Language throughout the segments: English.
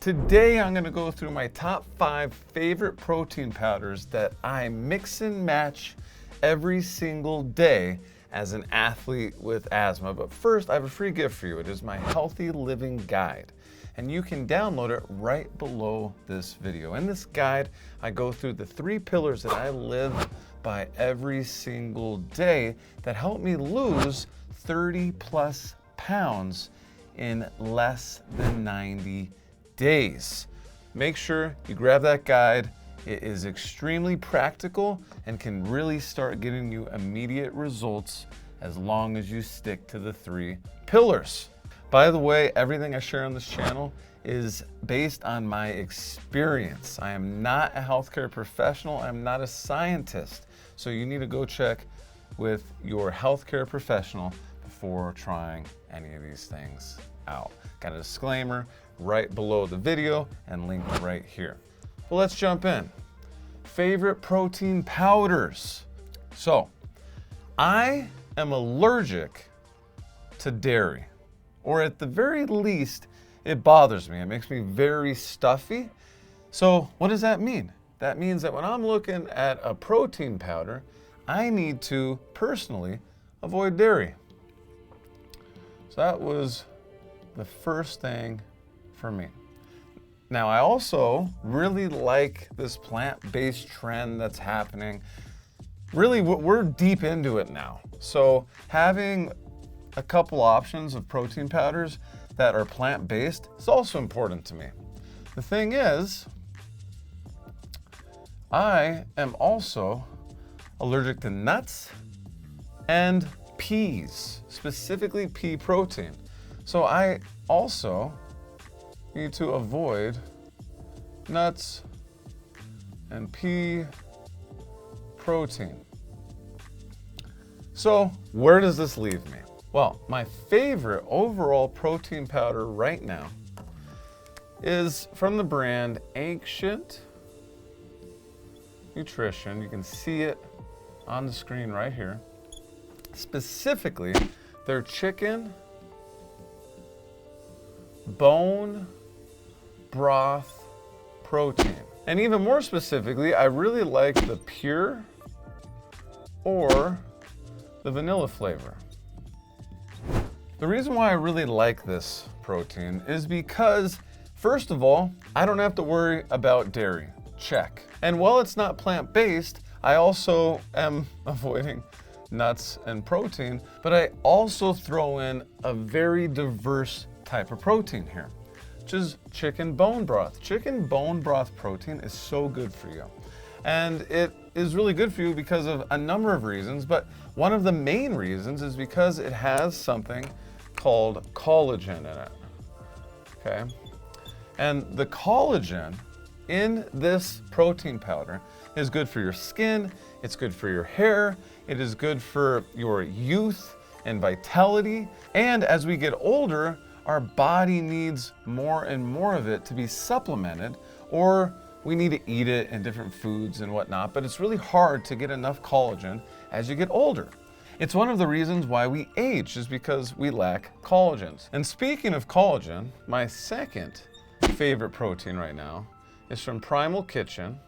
Today I'm going to go through my top 5 favorite protein powders that I mix and match every single day as an athlete with asthma. But first, I have a free gift for you. It is my Healthy Living Guide, and you can download it right below this video. In this guide, I go through the 3 pillars that I live by every single day that help me lose 30 plus pounds in less than 90 days. Make sure you grab that guide. It is extremely practical and can really start getting you immediate results as long as you stick to the 3 pillars. By the way, everything I share on this channel is based on my experience. I am not a healthcare professional. I'm not a scientist. So you need to go check with your healthcare professional before trying any of these things out. Got a disclaimer right below the video and link right here. Well, let's jump in. Favorite protein powders. So, I am allergic to dairy, or at the very least, it bothers me. It makes me very stuffy. So, what does that mean? That means that when I'm looking at a protein powder, I need to personally avoid dairy. So that was the first thing for me. Now, I also really like this plant-based trend that's happening. Really, we're deep into it now. So having a couple options of protein powders that are plant-based is also important to me. The thing is, I am also allergic to nuts and peas, specifically pea protein. So I also need to avoid nuts and pea protein. So where does this leave me? Well, my favorite overall protein powder right now is from the brand Ancient Nutrition. You can see it on the screen right here. Specifically, their chicken bone broth protein. And even more specifically, I really like the pure or the vanilla flavor. The reason why I really like this protein is because, first of all, I don't have to worry about dairy. Check. And while it's not plant-based, I also am avoiding nuts and protein, but I also throw in a very diverse type of protein here, which is chicken bone broth. Chicken bone broth protein is so good for you. And it is really good for you because of a number of reasons, but one of the main reasons is because it has something called collagen in it, okay? And the collagen in this protein powder is good for your skin, it's good for your hair, it is good for your youth and vitality, and as we get older, our body needs more and more of it to be supplemented, or we need to eat it in different foods and whatnot, but it's really hard to get enough collagen as you get older. It's one of the reasons why we age, is because we lack collagens. And speaking of collagen, my second favorite protein right now is from Primal Kitchen.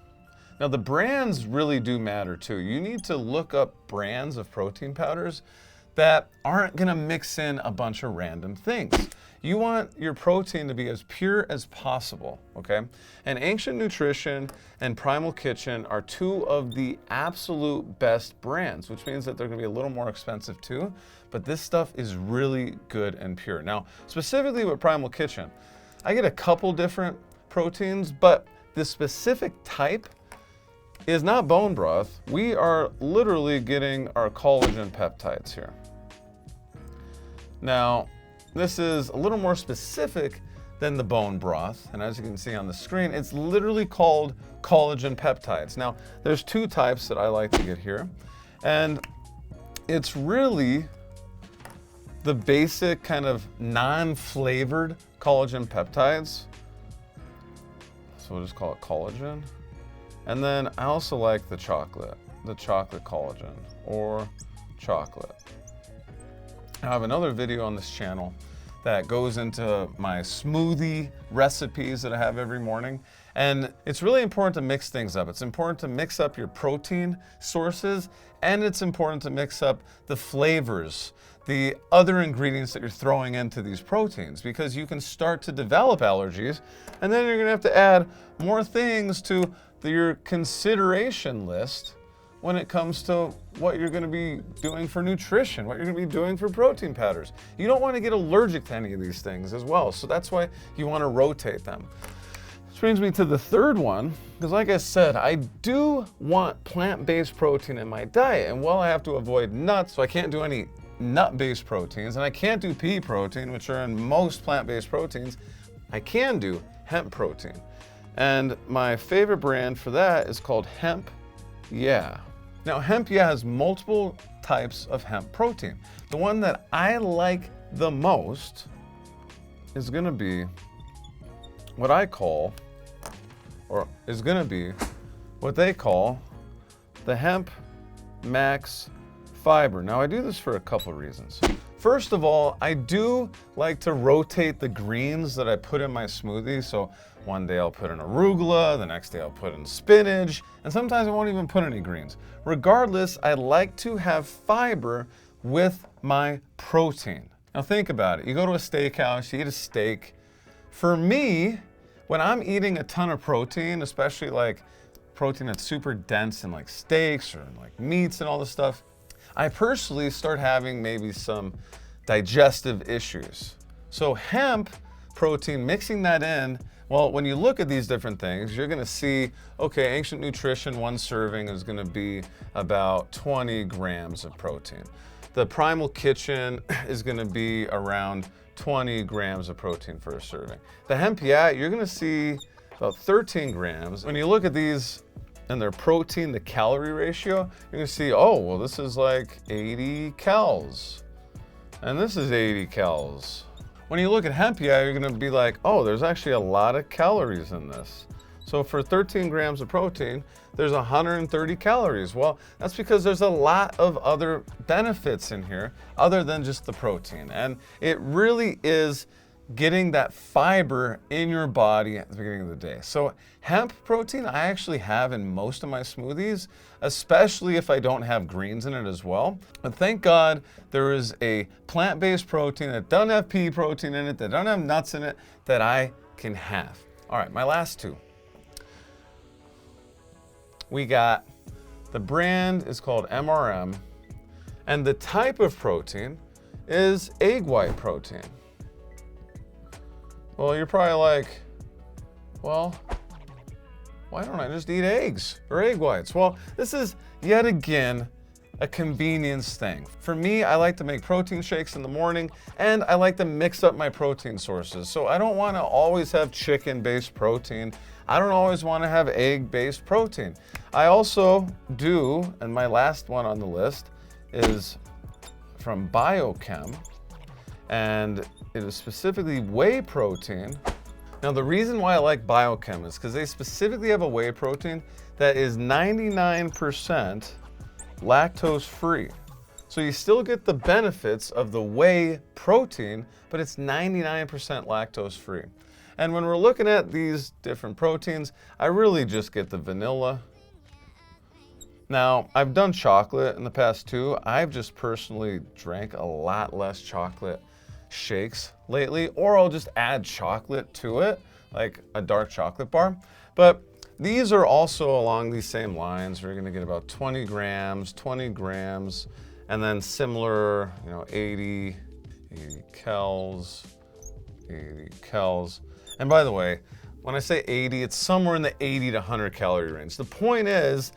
Now, the brands really do matter too. You need to look up brands of protein powders that aren't gonna mix in a bunch of random things. You want your protein to be as pure as possible, okay? And Ancient Nutrition and Primal Kitchen are 2 of the absolute best brands, which means that they're gonna be a little more expensive too, but this stuff is really good and pure. Now, specifically with Primal Kitchen, I get a couple different proteins, but this specific type is not bone broth. We are literally getting our collagen peptides here. Now, this is a little more specific than the bone broth, and as you can see on the screen, it's literally called collagen peptides. Now, there's 2 types that I like to get here, and it's really the basic kind of non-flavored collagen peptides. So we'll just call it collagen. And then I also like the chocolate collagen, or chocolate. I have another video on this channel that goes into my smoothie recipes that I have every morning. And it's really important to mix things up. It's important to mix up your protein sources, and it's important to mix up the flavors, the other ingredients that you're throwing into these proteins, because you can start to develop allergies, and then you're gonna have to add more things to your consideration list when it comes to what you're gonna be doing for nutrition, what you're gonna be doing for protein powders. You don't wanna get allergic to any of these things as well, so that's why you wanna rotate them. Which brings me to the third one, because like I said, I do want plant-based protein in my diet, and while I have to avoid nuts, so I can't do any nut-based proteins, and I can't do pea protein, which are in most plant-based proteins, I can do hemp protein. And my favorite brand for that is called Hemp Yeah. Now, Hemp Yeah has multiple types of hemp protein. The one that I like the most is gonna be what I call, or is gonna be what they call the Hemp Max Fiber. Now, I do this for a couple reasons. First of all, I do like to rotate the greens that I put in my smoothie. So one day I'll put in arugula, the next day I'll put in spinach, and sometimes I won't even put any greens. Regardless, I like to have fiber with my protein. Now think about it. You go to a steakhouse, you eat a steak. For me, when I'm eating a ton of protein, especially like protein that's super dense in like steaks or in like meats and all this stuff, I personally start having maybe some digestive issues. So hemp protein, mixing that in, well, when you look at these different things, you're gonna see, okay, Ancient Nutrition, one serving is gonna be about 20 grams of protein. The Primal Kitchen is gonna be around 20 grams of protein for a serving. The Hemp Yeah, you're gonna see about 13 grams. When you look at these and their protein-to-calorie ratio, you're gonna see, oh, well, this is like 80 calories, and this is 80 calories. When you look at Hemp Yeah, you're gonna be like, oh, there's actually a lot of calories in this. So for 13 grams of protein, there's 130 calories. Well, that's because there's a lot of other benefits in here other than just the protein. And it really is getting that fiber in your body at the beginning of the day. So hemp protein I actually have in most of my smoothies, especially if I don't have greens in it as well. But thank God there is a plant-based protein that doesn't have pea protein in it, that doesn't have nuts in it, that I can have. All right, my last two. We got, the brand is called MRM, and the type of protein is egg white protein. Well, you're probably like, well, why don't I just eat eggs or egg whites? Well, this is yet again a convenience thing. For me, I like to make protein shakes in the morning, and I like to mix up my protein sources. So I don't want to always have chicken-based protein. I don't always want to have egg-based protein. I also do, and my last one on the list is from Biochem, and it is specifically whey protein. Now, the reason why I like Biochem is because they specifically have a whey protein that is 99% lactose-free. So you still get the benefits of the whey protein, but it's 99% lactose-free. And when we're looking at these different proteins, I really just get the vanilla. Now, I've done chocolate in the past too. I've just personally drank a lot less chocolate shakes lately, or I'll just add chocolate to it, like a dark chocolate bar. But these are also along these same lines. We're gonna get about 20 grams, and then similar, 80 cals. And by the way, when I say 80, it's somewhere in the 80 to 100 calorie range. The point is,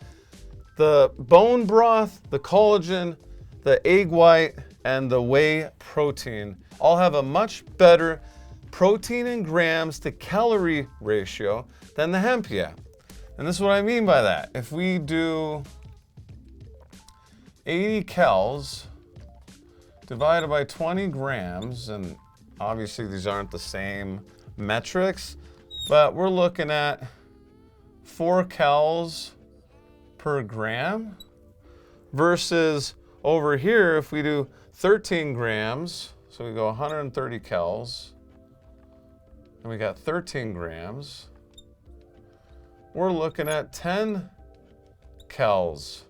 the bone broth, the collagen, the egg white, and the whey protein all have a much better protein in grams to calorie ratio than the Hemp Yeah. And this is what I mean by that. If we do 80 cals divided by 20 grams, and obviously these aren't the same metrics, but we're looking at 4 cals per gram versus over here, if we do 13 grams, So we go 130 cals, and we got 13 grams. We're looking at 10 cals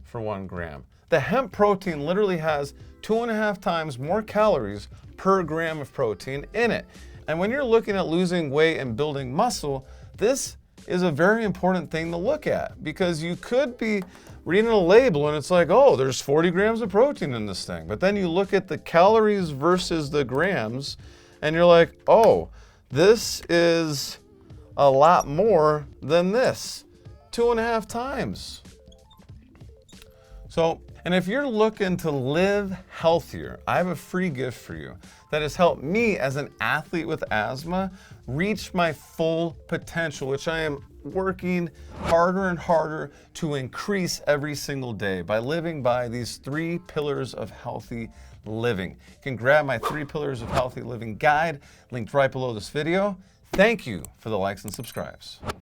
for 1 gram. The hemp protein literally has 2.5 times more calories per gram of protein in it. And when you're looking at losing weight and building muscle, this is a very important thing to look at, because you could be reading a label and it's like, oh, there's 40 grams of protein in this thing. But then you look at the calories versus the grams and you're like, oh, this is a lot more than this, 2.5 times. So, and if you're looking to live healthier, I have a free gift for you that has helped me as an athlete with asthma reach my full potential, which I am working harder and harder to increase every single day by living by these 3 pillars of healthy living. You can grab my 3 pillars of healthy living guide linked right below this video. Thank you for the likes and subscribes.